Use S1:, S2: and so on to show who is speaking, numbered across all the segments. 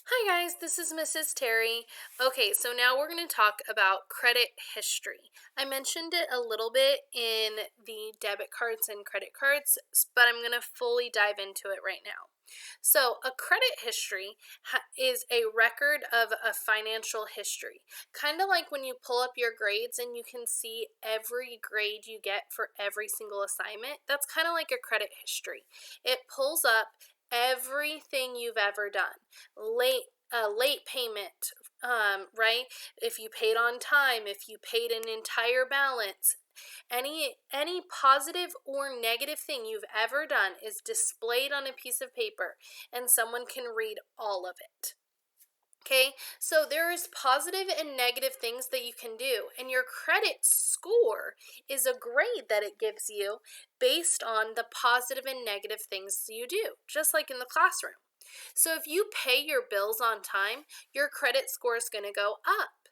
S1: Hi guys, this is Mrs. Terry. Okay, so now we're going to talk about credit history. I mentioned it a little bit in the debit cards and credit cards, but I'm going to fully dive into it right now. So, a credit history is a record of a financial history. Kind of like when you pull up your grades and you can see every grade you get for every single assignment. That's kind of like a credit history. It pulls up everything you've ever done. Late payment, right? If you paid on time, if you paid an entire balance, any positive or negative thing you've ever done is displayed on a piece of paper and someone can read all of it. Okay, so there is positive and negative things that you can do, and your credit score is a grade that it gives you based on the positive and negative things you do, just like in the classroom. So if you pay your bills on time, your credit score is going to go up.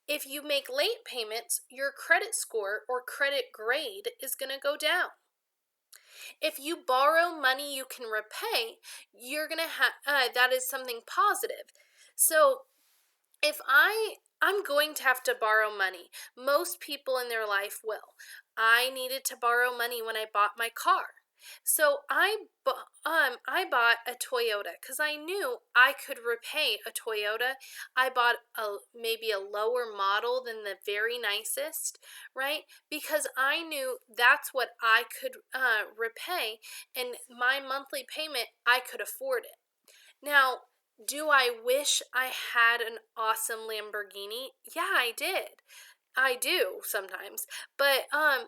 S1: If you make late payments, your credit score or credit grade is going to go down. If you borrow money you can repay, you're going to have that is something positive. So if I'm going to have to borrow money. Most people in their life will. I needed to borrow money when I bought my car. So I bought a Toyota because I knew I could repay a Toyota. I bought maybe a lower model than the very nicest, right? Because I knew that's what I could repay, and my monthly payment I could afford it. Now, do I wish I had an awesome Lamborghini? Yeah, I did. I do sometimes. But I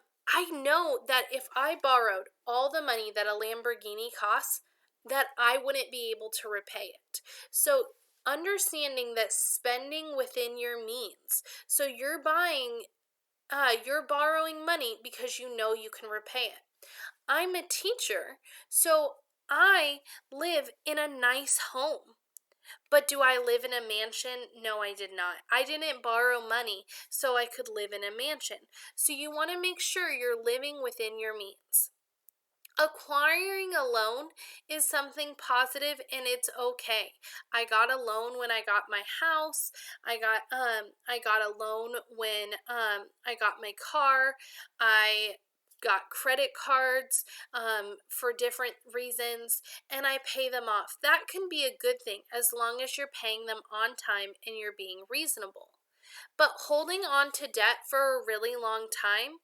S1: know that if I borrowed all the money that a Lamborghini costs, that I wouldn't be able to repay it. So understanding that spending within your means. So you're borrowing money because you know you can repay it. I'm a teacher, so I live in a nice home. But do I live in a mansion? No, I did not. I didn't borrow money so I could live in a mansion. So you want to make sure you're living within your means. Acquiring a loan is something positive and it's okay. I got a loan when I got my house. I got a loan when I got my car. I got credit cards for different reasons and I pay them off. That can be a good thing as long as you're paying them on time and you're being reasonable. But holding on to debt for a really long time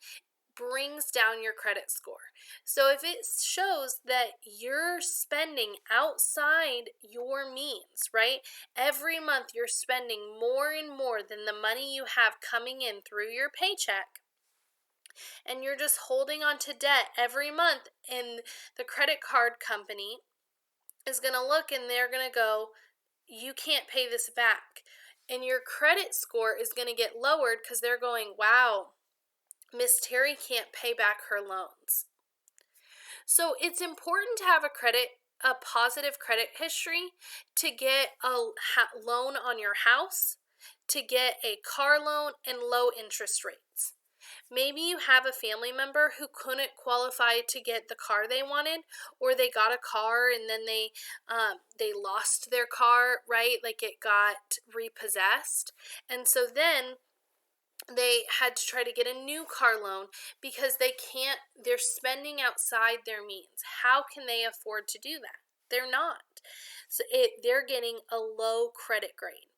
S1: brings down your credit score. So if it shows that you're spending outside your means, right? Every month you're spending more and more than the money you have coming in through your paycheck, and you're just holding on to debt every month, and the credit card company is going to look and they're going to go, you can't pay this back. And your credit score is going to get lowered because they're going, wow, Miss Terry can't pay back her loans. So it's important to have a positive credit history to get a loan on your house, to get a car loan and low interest rates. Maybe you have a family member who couldn't qualify to get the car they wanted, or they got a car and then they lost their car, right? Like it got repossessed, and so then they had to try to get a new car loan because they're spending outside their means. How can they afford to do that? They're not. They're getting a low credit grade.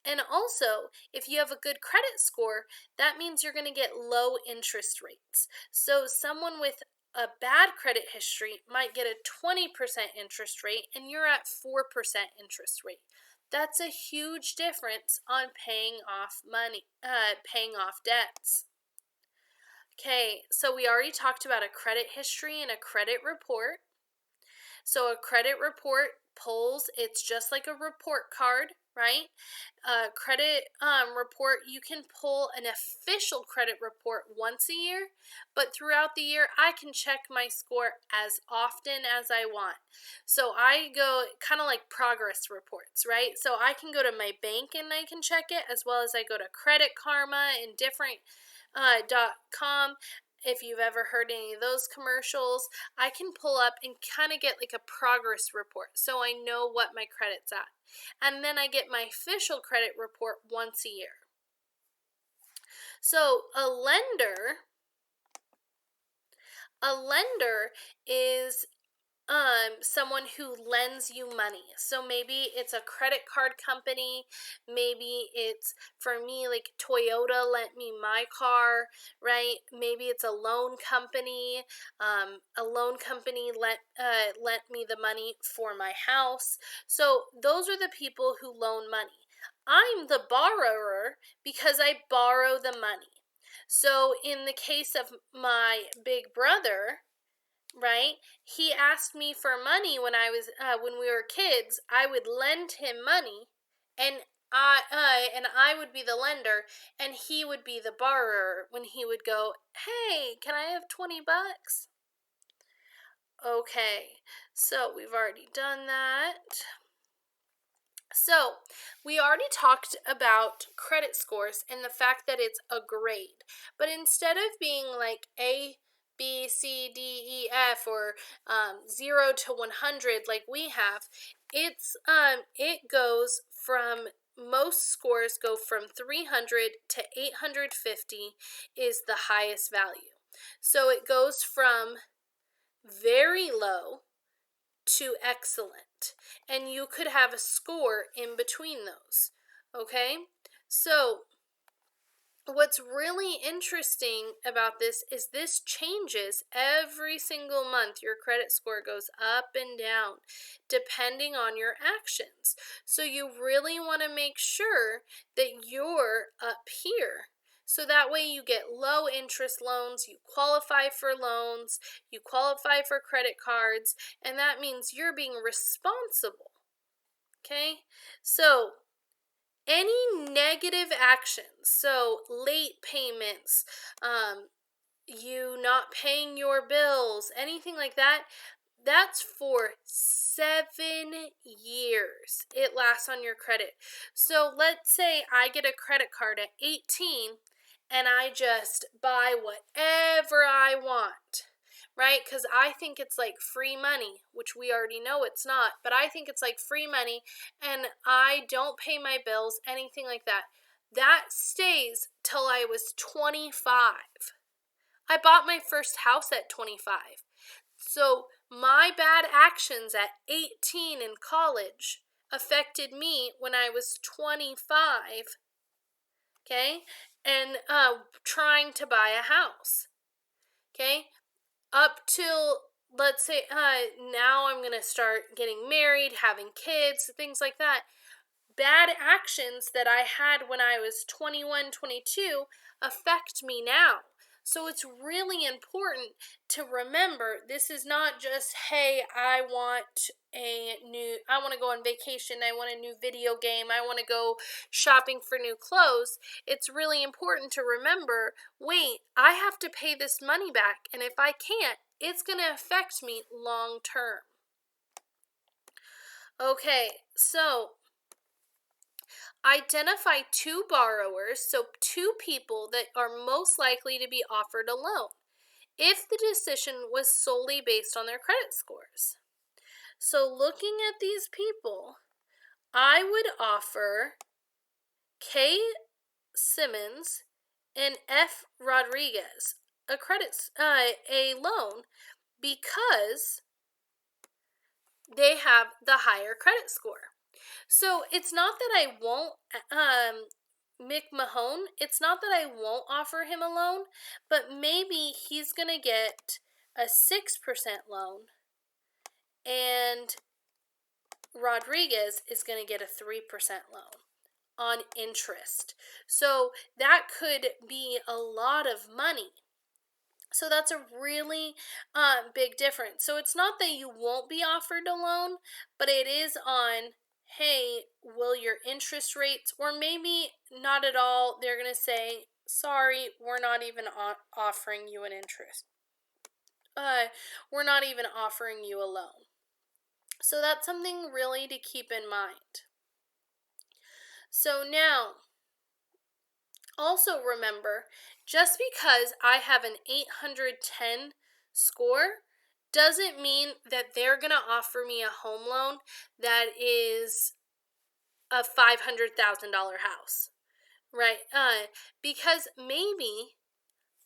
S1: And also, if you have a good credit score, that means you're going to get low interest rates. So someone with a bad credit history might get a 20% interest rate and you're at 4% interest rate. That's a huge difference on paying off debts. Okay, so we already talked about a credit history and a credit report. So a credit report it's just like a report card, right? A credit report, you can pull an official credit report once a year, but throughout the year, I can check my score as often as I want. So I go kind of like progress reports, right? So I can go to my bank and I can check it, as well as I go to Credit Karma and different .com if you've ever heard any of those commercials, I can pull up and kind of get like a progress report so I know what my credit's at. And then I get my official credit report once a year. So a lender is someone who lends you money. So maybe it's a credit card company, maybe it's, for me, like Toyota lent me my car, right? Maybe it's a loan company. Lent me the money for my house. So those are the people who loan money. I'm the borrower because I borrow the money. So in the case of my big brother, right, he asked me for money when we were kids. I would lend him money, and I would be the lender, and he would be the borrower when he would go, "Hey, can I have $20?" Okay, so we've already done that. So, we already talked about credit scores and the fact that it's a grade. But instead of being like A, B, C, D, E, F, or 0 to 100 like we have, it goes from, most scores go from 300 to 850 is the highest value. So it goes from very low to excellent, and you could have a score in between those. Okay, so what's really interesting about this changes every single month. Your credit score goes up and down depending on your actions. So you really want to make sure that you're up here. So that way you get low interest loans, you qualify for loans, you qualify for credit cards, and that means you're being responsible. Okay? So any negative actions, so late payments, you not paying your bills, anything like that, that's for 7 years. It lasts on your credit. So let's say I get a credit card at 18 and I just buy whatever I want, right? Because I think it's like free money, which we already know it's not, but I think it's like free money, and I don't pay my bills, anything like that. That stays till I was 25. I bought my first house at 25. So my bad actions at 18 in college affected me when I was 25, okay, and trying to buy a house, okay, up till, let's say, now I'm going to start getting married, having kids, things like that. Bad actions that I had when I was 21, 22 affect me now. So it's really important to remember this is not just, hey, I want to go on vacation, I want a new video game, I want to go shopping for new clothes. It's really important to remember, wait, I have to pay this money back, and if I can't, it's going to affect me long term. Okay, so identify 2 borrowers, so 2 people that are most likely to be offered a loan, if the decision was solely based on their credit scores. So looking at these people, I would offer K. Simmons and F. Rodriguez a loan because they have the higher credit score. So it's not that I won't, Mick Mahone, it's not that I won't offer him a loan, but maybe he's going to get a 6% loan, and Rodriguez is going to get a 3% loan on interest. So that could be a lot of money. So that's a really big difference. So it's not that you won't be offered a loan, but it is on, hey, will your interest rates, or maybe not at all, they're going to say, sorry, we're not even offering you an interest. We're not even offering you a loan. So that's something really to keep in mind. So now, Also remember, just because I have an 810 score doesn't mean that they're going to offer me a home loan that is a $500,000 house, right? Because maybe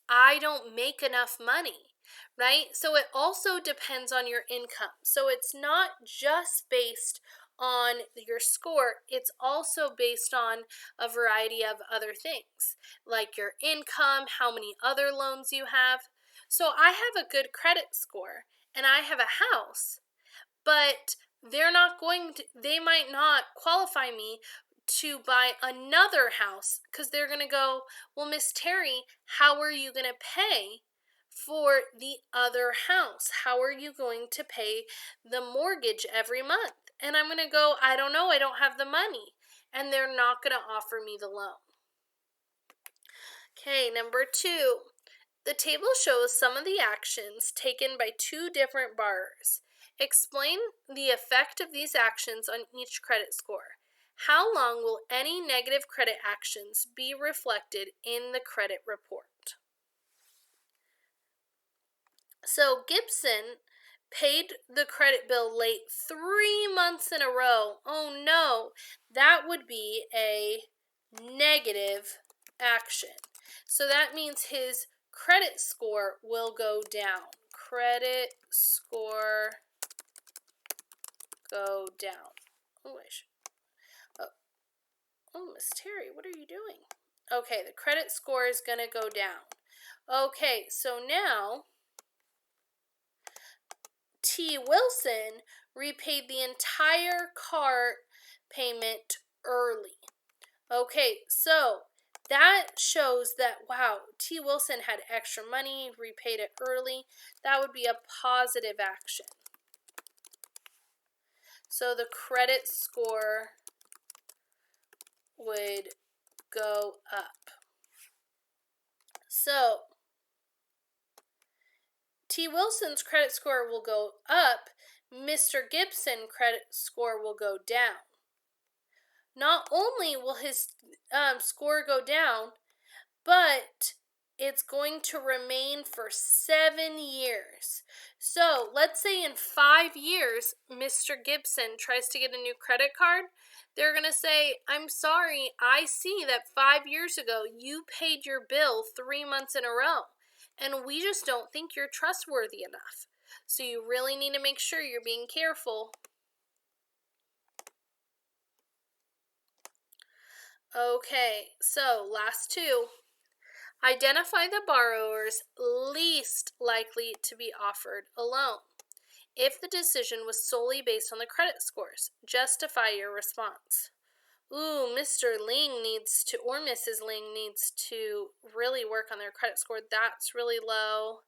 S1: I don't make enough money, right? So it also depends on your income. So it's not just based on your score, it's also based on a variety of other things, like your income, how many other loans you have. So I have a good credit score and I have a house, but they might not qualify me to buy another house because they're going to go, well, Miss Terry, how are you going to pay for the other house? How are you going to pay the mortgage every month? And I'm going to go, I don't know, I don't have the money. And they're not going to offer me the loan. Okay, number 2. The table shows some of the actions taken by 2 different borrowers. Explain the effect of these actions on each credit score. How long will any negative credit actions be reflected in the credit report? So Gibson paid the credit bill late 3 months in a row. Oh no, that would be a negative action. So that means his credit score will go down. Credit score go down. Oh, Miss Terry, what are you doing? Okay, the credit score is going to go down. Okay, so now T. Wilson repaid the entire car payment early. Okay, so that shows that, wow, T. Wilson had extra money, repaid it early. That would be a positive action. So the credit score would go up. So T. Wilson's credit score will go up. Mr. Gibson credit score will go down. Not only will his score go down, but it's going to remain for 7 years. So let's say in 5 years, Mr. Gibson tries to get a new credit card. They're going to say, I'm sorry, I see that 5 years ago you paid your bill 3 months in a row, and we just don't think you're trustworthy enough. So you really need to make sure you're being careful. Okay, so last 2. Identify the borrowers least likely to be offered a loan. If the decision was solely based on the credit scores, justify your response. Ooh, Mr. Ling needs to, or Mrs. Ling needs to really work on their credit score. That's really low.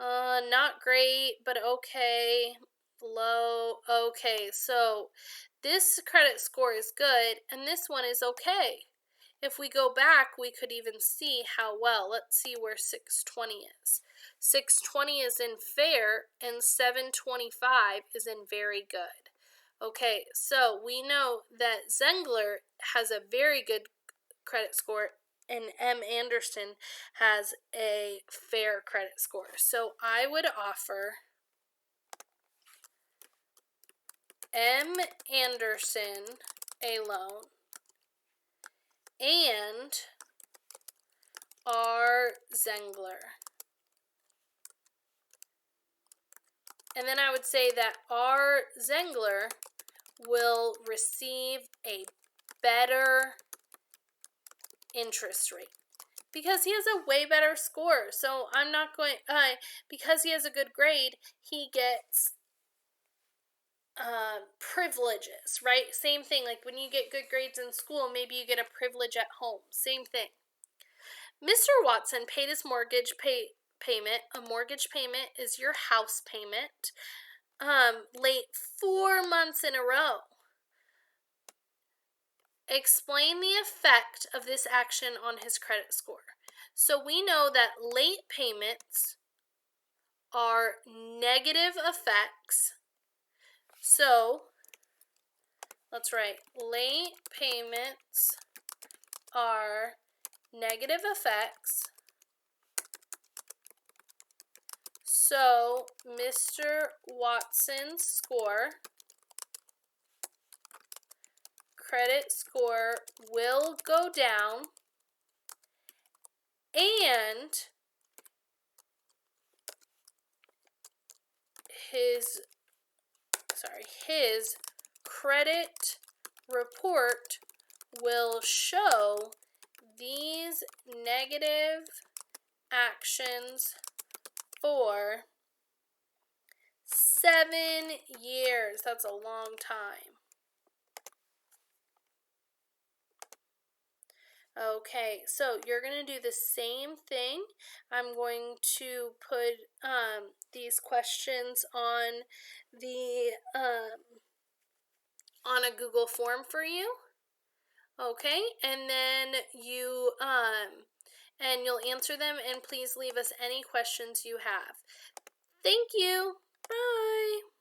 S1: Not great, but okay. Low. Okay, so this credit score is good, and this one is okay. If we go back, we could even see how well. Let's see where 620 is. 620 is in fair, and 725 is in very good. Okay, so we know that Zengler has a very good credit score, and M. Anderson has a fair credit score. So I would offer M. Anderson a loan and R. Zengler. And then I would say that R. Zengler will receive a better interest rate because he has a way better score. So I'm not going, because he has a good grade, he gets privileges, right? Same thing, like when you get good grades in school, maybe you get a privilege at home. Same thing. Mr. Watson paid his mortgage payment. A mortgage payment is your house payment. Late 4 months in a row. Explain the effect of this action on his credit score. So we know that late payments are negative effects. So let's write late payments are negative effects. So Mr. Watson's credit score will go down, and his credit report will show these negative actions for 7 years. That's a long time. Okay, so you're going to do the same thing. I'm going to put these questions on the on a Google form for you. Okay, and then you'll answer them, and please leave us any questions you have. Thank you. Bye.